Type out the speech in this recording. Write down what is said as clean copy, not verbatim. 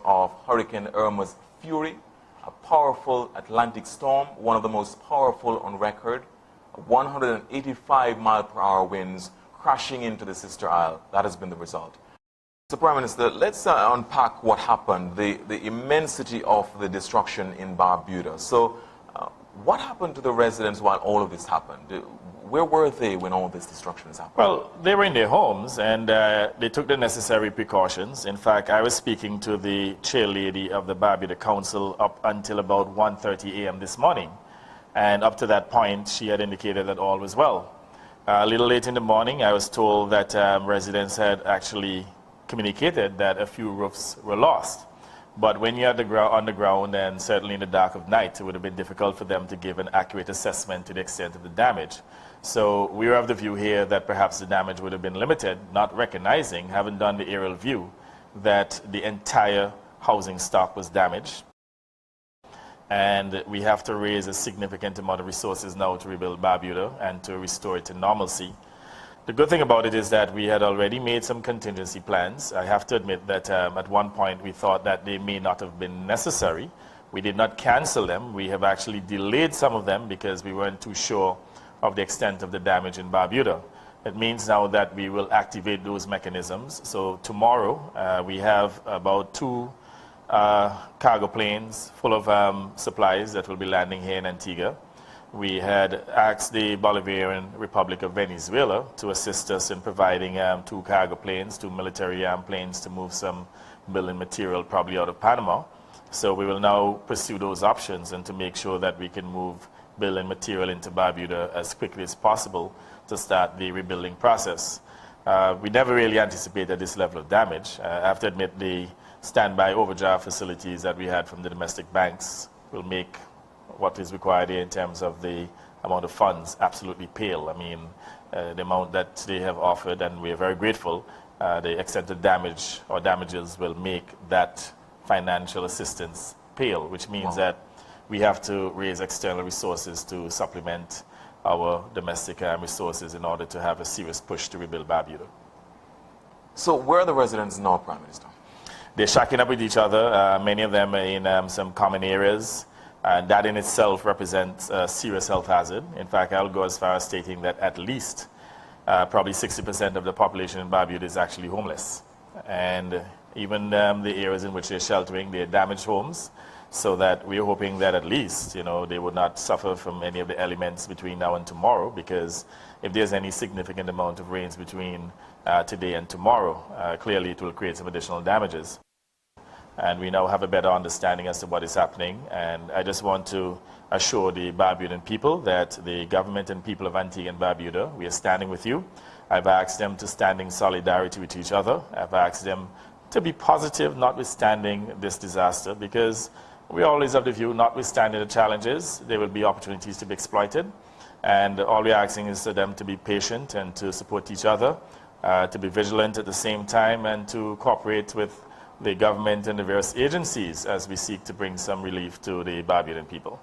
of Hurricane Irma's fury, a powerful Atlantic storm, one of the most powerful on record, 185-mile-per-hour winds crashing into the sister isle. That has been the result. So, Prime Minister, let's unpack what happened, the immensity of the destruction in Barbuda. So, what happened to the residents while all of this happened? Where were they when all this destruction is happening? Well, they were in their homes and they took the necessary precautions. In fact, I was speaking to the chairlady of the Barbuda Council up until about 1:30 a.m. this morning. And up to that point, she had indicated that all was well. A little late in the morning, I was told that residents had actually communicated that a few roofs were lost. But when you're on the ground and certainly in the dark of night, it would have been difficult for them to give an accurate assessment to the extent of the damage. So we are of the view here that perhaps the damage would have been limited, not recognizing, having done the aerial view, that the entire housing stock was damaged. And we have to raise a significant amount of resources now to rebuild Barbuda and to restore it to normalcy. The good thing about it is that we had already made some contingency plans. I have to admit that at one point we thought that they may not have been necessary. We did not cancel them. We have actually delayed some of them because we weren't too sure of the extent of the damage in Barbuda. It means now that we will activate those mechanisms. So tomorrow we have about 2 cargo planes full of supplies that will be landing here in Antigua. We had asked the Bolivarian Republic of Venezuela to assist us in providing 2 cargo planes, 2 military planes to move some building material probably out of Panama. So we will now pursue those options and to make sure that we can move building material into Barbuda as quickly as possible to start the rebuilding process. We never really anticipated this level of damage. I have to admit the standby overdraft facilities that we had from the domestic banks will make what is required here in terms of the amount of funds absolutely pale. I mean, the amount that they have offered, and we are very grateful, the extent of damage or damages will make that financial assistance pale, which means that we have to raise external resources to supplement our domestic resources in order to have a serious push to rebuild Barbuda. So where are the residents now, Prime Minister? They're shacking up with each other. Many of them are in some common areas. And that in itself represents a serious health hazard. In fact, I'll go as far as stating that at least probably 60% of the population in Barbuda is actually homeless. And even the areas in which they're sheltering, they're damaged homes, so that we're hoping that at least, they would not suffer from any of the elements between now and tomorrow, because if there's any significant amount of rains between today and tomorrow, clearly it will create some additional damages. And we now have a better understanding as to what is happening. And I just want to assure the Barbudan people that the government and people of Antigua and Barbuda, we are standing with you. I've asked them to stand in solidarity with each other. I've asked them to be positive, notwithstanding this disaster, because we always have the view, notwithstanding the challenges, there will be opportunities to be exploited. And all we're asking is for them to be patient and to support each other, to be vigilant at the same time, and to cooperate with the government and the various agencies as we seek to bring some relief to the Barbudan people.